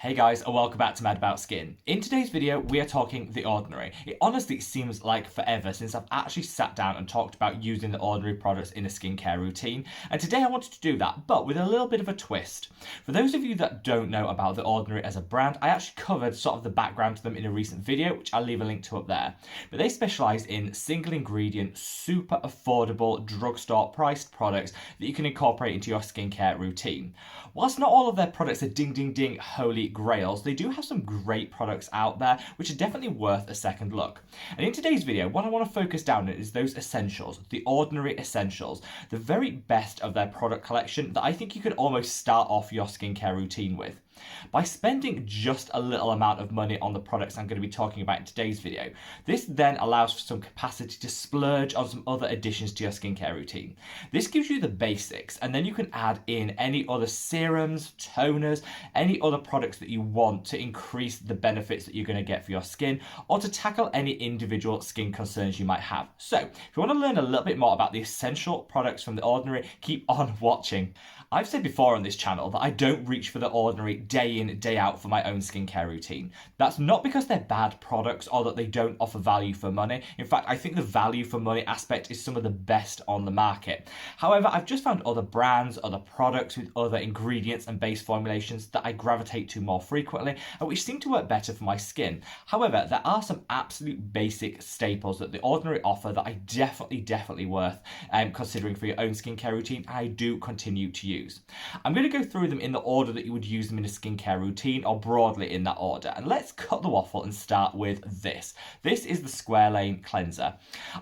Hey guys, and welcome back to Mad About Skin. In today's video, we are talking The Ordinary. It honestly seems like forever since I've actually sat down and talked about using The Ordinary products in a skincare routine, and today I wanted to do that, but with a little bit of a twist. For those of you that don't know about The Ordinary as a brand, I actually covered sort of the background to them in a recent video, which I'll leave a link to up there. But they specialise in single ingredient, super affordable, drugstore priced products that you can incorporate into your skincare routine. Whilst not all of their products are ding ding ding holy grails, they do have some great products out there which are definitely worth a second look. And in today's video, what I want to focus down on is those essentials, the Ordinary essentials, the very best of their product collection that I think you could almost start off your skincare routine with. By spending just a little amount of money on the products I'm going to be talking about in today's video, this then allows for some capacity to splurge on some other additions to your skincare routine. This gives you the basics, and then you can add in any other serums, toners, any other products that you want to increase the benefits that you're going to get for your skin, or to tackle any individual skin concerns you might have. So, if you want to learn a little bit more about the essential products from The Ordinary, keep on watching. I've said before on this channel that I don't reach for The Ordinary day in, day out for my own skincare routine. That's not because they're bad products or that they don't offer value for money. In fact, I think the value for money aspect is some of the best on the market. However, I've just found other brands, other products with other ingredients and base formulations that I gravitate to more frequently and which seem to work better for my skin. However, there are some absolute basic staples that The Ordinary offer that I definitely worth considering for your own skincare routine, and I do continue to use. I'm going to go through them in the order that you would use them in a skincare routine, or broadly in that order. And let's cut the waffle and start with this. This is the Squalane cleanser.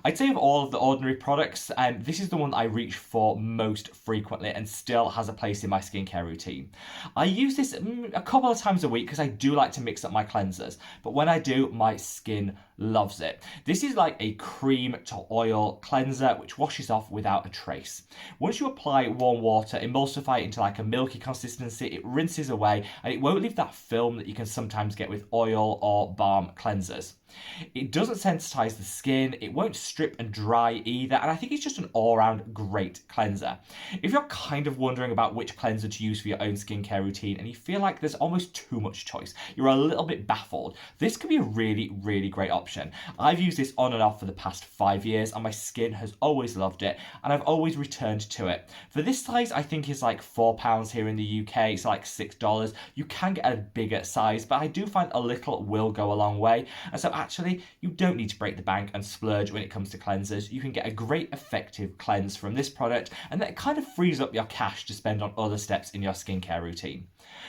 I'd say of all of the Ordinary products, this is the one that I reach for most frequently and still has a place in my skincare routine. I use this a couple of times a week because I do like to mix up my cleansers, but when I do, my skin loves it. This is like a cream to oil cleanser which washes off without a trace. Once you apply warm water, emulsify it into like a milky consistency, it rinses away and it won't leave that film that you can sometimes get with oil or balm cleansers. It doesn't sensitize the skin, it won't strip and dry either, and I think it's just an all-round great cleanser. If you're kind of wondering about which cleanser to use for your own skincare routine and you feel like there's almost too much choice, you're a little bit baffled, this could be a really great option. I've used this on and off for the past 5 years and my skin has always loved it and I've always returned to it. For this size, I think it's like £4 here in the UK, it's like $6. You can get a bigger size, but I do find a little will go a long way, and so actually, you don't need to break the bank and splurge when it comes to cleansers. You can get a great effective cleanse from this product, and that kind of frees up your cash to spend on other steps in your skincare routine.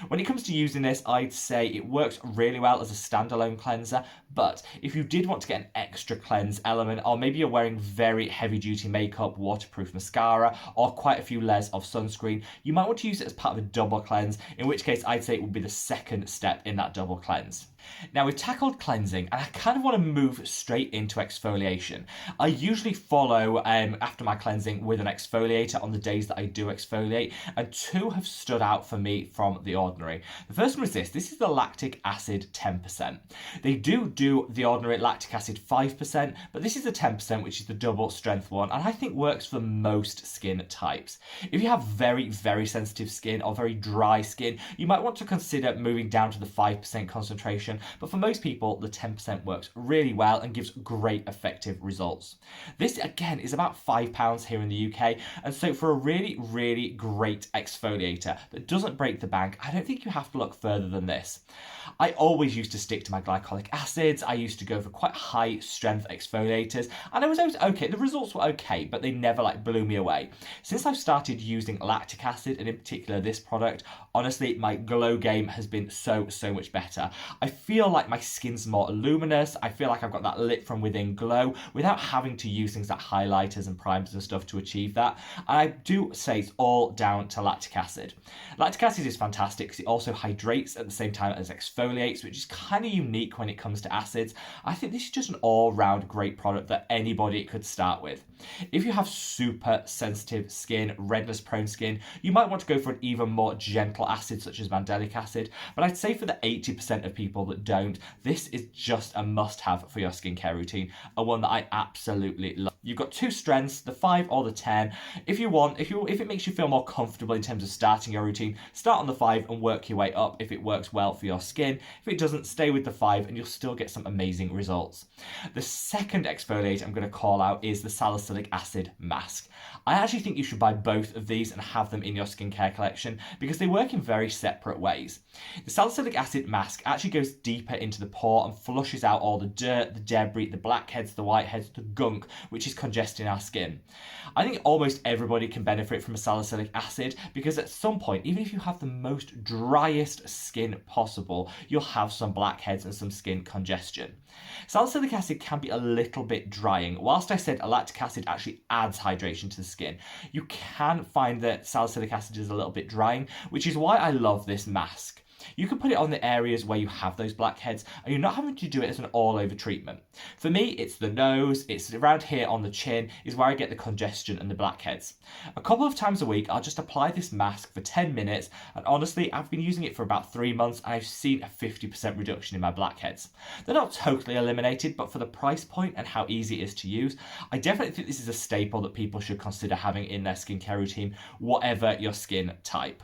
When it comes to using this, I'd say it works really well as a standalone cleanser, but if you did want to get an extra cleanse element, or maybe you're wearing very heavy duty makeup, waterproof mascara, or quite a few layers of sunscreen, you might want to use it as part of a double cleanse, in which case I'd say it would be the second step in that double cleanse. Now we've tackled cleansing and I kind of want to move straight into exfoliation. I usually follow after my cleansing with an exfoliator on the days that I do exfoliate, and two have stood out for me from The Ordinary. The first one is this. This is the lactic acid 10%. They do The Ordinary lactic acid 5%, but this is the 10%, which is the double strength one, and I think works for most skin types. If you have very sensitive skin or very dry skin, you might want to consider moving down to the 5% concentration, but for most people, the 10% works really well and gives great effective results. This, again, is about £5 here in the UK, and so for a really great exfoliator that doesn't break the bank, I don't think you have to look further than this. I always used to stick to my glycolic acids, I used to go for quite high strength exfoliators, and I was always okay, the results were okay, but they never blew me away. Since I've started using lactic acid, and in particular this product, honestly, my glow game has been so much better. I feel like my skin's more luminous, I feel like I've got that lit from within glow without having to use things like highlighters and primers and stuff to achieve that, and I do say it's all down to lactic acid. Lactic acid is fantastic because it also hydrates at the same time as exfoliates, which is kind of unique when it comes to acids. I think this is just an all-round great product that anybody could start with. If you have super sensitive skin, redness prone skin, you might want to go for an even more gentle acid such as mandelic acid, but I'd say for the 80% of people that don't, this is just a must-have for your skincare routine, and one that I absolutely love. You've got two strengths, the 5 or the 10. If it makes you feel more comfortable in terms of starting your routine, start on the 5 and work your way up if it works well for your skin. If it doesn't, stay with the 5 and you'll still get some amazing results. The second exfoliator I'm going to call out is the Salicylic acid Masque. I actually think you should buy both of these and have them in your skincare collection because they work in very separate ways. The Salicylic acid Masque actually goes deeper into the pore and flushes out all the dirt, the debris, the blackheads, the whiteheads, the gunk, which is congesting our skin. I think almost everybody can benefit from a salicylic acid because at some point, even if you have the most driest skin possible, you'll have some blackheads and some skin congestion. Salicylic acid can be a little bit drying. Whilst I said lactic acid actually adds hydration to the skin, you can find that salicylic acid is a little bit drying, which is why I love this mask. You can put it on the areas where you have those blackheads and you're not having to do it as an all-over treatment. For me, it's the nose, it's around here on the chin is where I get the congestion and the blackheads. A couple of times a week, I'll just apply this mask for 10 minutes and honestly, I've been using it for about 3 months and I've seen a 50% reduction in my blackheads. They're not totally eliminated, but for the price point and how easy it is to use, I definitely think this is a staple that people should consider having in their skincare routine, whatever your skin type.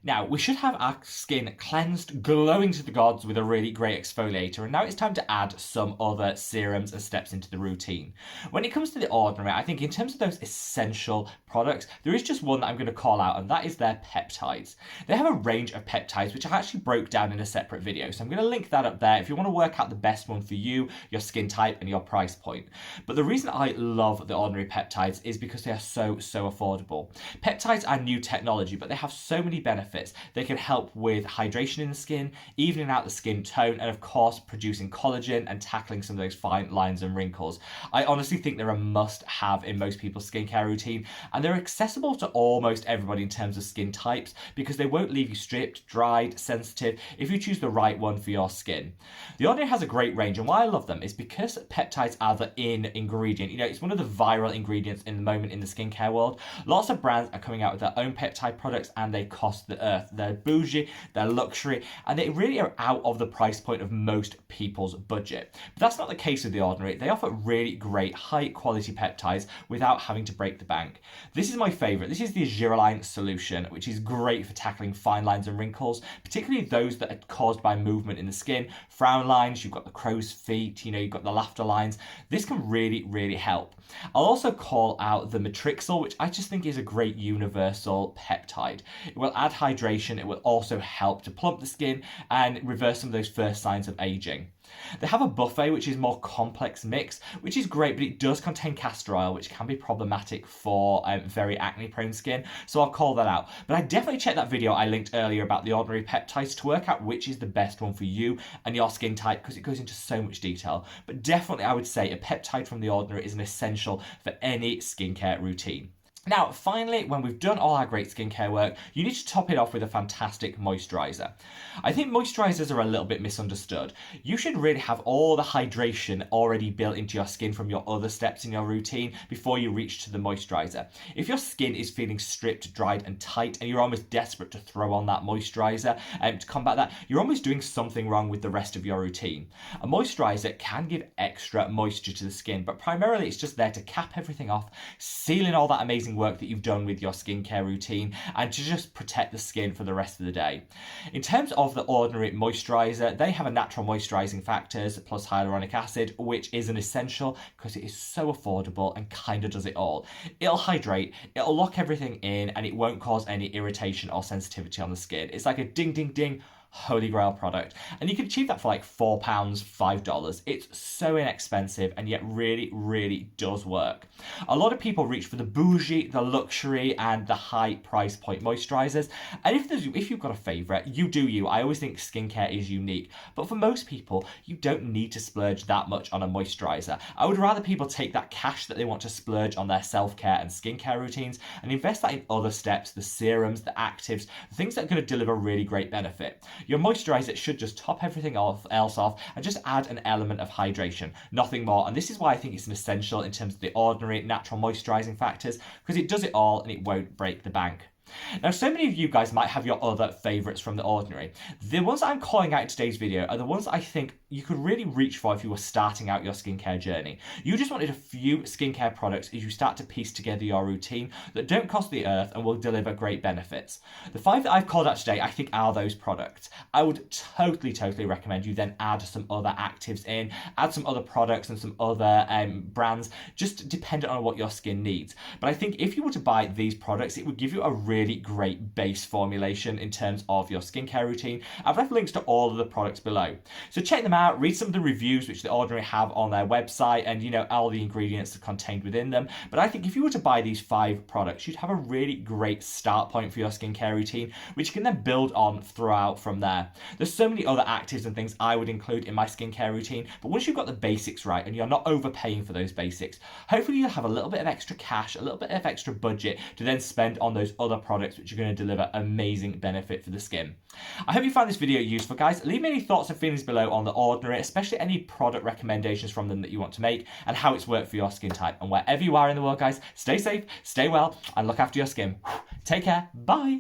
Now, we should have our skin cleansed, glowing to the gods with a really great exfoliator, and now it's time to add some other serums and steps into the routine. When it comes to The Ordinary, I think in terms of those essential products, there is just one that I'm going to call out, and that is their peptides. They have a range of peptides, which I actually broke down in a separate video, so I'm going to link that up there if you want to work out the best one for you, your skin type, and your price point. But the reason I love The Ordinary Peptides is because they are so affordable. Peptides are new technology, but they have so many benefits. They can help with hydration in the skin, evening out the skin tone, and of course producing collagen and tackling some of those fine lines and wrinkles. I honestly think they're a must-have in most people's skincare routine, and they're accessible to almost everybody in terms of skin types because they won't leave you stripped, dried, sensitive if you choose the right one for your skin. The Ordinary has a great range, and why I love them is because peptides are the in ingredient. You know, it's one of the viral ingredients in the moment in the skincare world. Lots of brands are coming out with their own peptide products and they cost the earth. They're bougie, they're luxury, and they really are out of the price point of most people's budget. But that's not the case with The Ordinary. They offer really great high quality peptides without having to break the bank. This is my favorite. This is the Squalane solution, which is great for tackling fine lines and wrinkles, particularly those that are caused by movement in the skin. Frown lines, you've got the crow's feet, you've got the laughter lines. This can really help. I'll also call out the Matrixyl, which I just think is a great universal peptide. It will add hydration, it will also help to plump the skin and reverse some of those first signs of aging. They have a buffet, which is more complex mix, which is great, but it does contain castor oil, which can be problematic for very acne-prone skin, so I'll call that out. But I definitely check that video I linked earlier about the Ordinary Peptides to work out which is the best one for you and your skin type, because it goes into so much detail. But definitely, I would say a peptide from the Ordinary is an essential for any skincare routine. Now, finally, when we've done all our great skincare work, you need to top it off with a fantastic moisturiser. I think moisturisers are a little bit misunderstood. You should really have all the hydration already built into your skin from your other steps in your routine before you reach to the moisturiser. If your skin is feeling stripped, dried and tight and you're almost desperate to throw on that moisturiser to combat that, you're almost doing something wrong with the rest of your routine. A moisturiser can give extra moisture to the skin, but primarily it's just there to cap everything off, seal in all that amazing work that you've done with your skincare routine and to just protect the skin for the rest of the day. In terms of the Ordinary moisturiser, they have a natural moisturising factors plus hyaluronic acid, which is an essential because it is so affordable and kind of does it all. It'll hydrate, it'll lock everything in, and it won't cause any irritation or sensitivity on the skin. It's like a ding ding ding holy grail product, and you can achieve that for like £4, $5. It's so inexpensive and yet really does work. A lot of people reach for the bougie, the luxury and the high price point moisturizers, and if you've got a favorite, you do you. I always think skincare is unique, but for most people you don't need to splurge that much on a moisturizer. I would rather people take that cash that they want to splurge on their self-care and skincare routines and invest that in other steps, the serums, the actives, the things that are going to deliver really great benefit. Your moisturizer should just top everything else off and just add an element of hydration, nothing more. And this is why I think it's an essential in terms of the Ordinary natural moisturizing factors, because it does it all and it won't break the bank. Now, so many of you guys might have your other favourites from The Ordinary. The ones that I'm calling out in today's video are the ones that I think you could really reach for if you were starting out your skincare journey. You just wanted a few skincare products as you start to piece together your routine that don't cost the earth and will deliver great benefits. The 5 that I've called out today, I think, are those products. I would totally recommend you then add some other actives in, add some other products and some other brands, just dependent on what your skin needs. But I think if you were to buy these products, it would give you a really great base formulation in terms of your skincare routine. I've left links to all of the products below, so check them out, read some of the reviews which The Ordinary have on their website, and all the ingredients that are contained within them. But I think if you were to buy these 5 products, you'd have a really great start point for your skincare routine, which you can then build on throughout from there. There's so many other actives and things I would include in my skincare routine, but once you've got the basics right and you're not overpaying for those basics, hopefully you'll have a little bit of extra cash, a little bit of extra budget to then spend on those other products which are going to deliver amazing benefit for the skin. I hope you found this video useful, guys. Leave me any thoughts and feelings below on The Ordinary, especially any product recommendations from them that you want to make and how it's worked for your skin type. And wherever you are in the world, guys, stay safe, stay well, and look after your skin. Take care. Bye.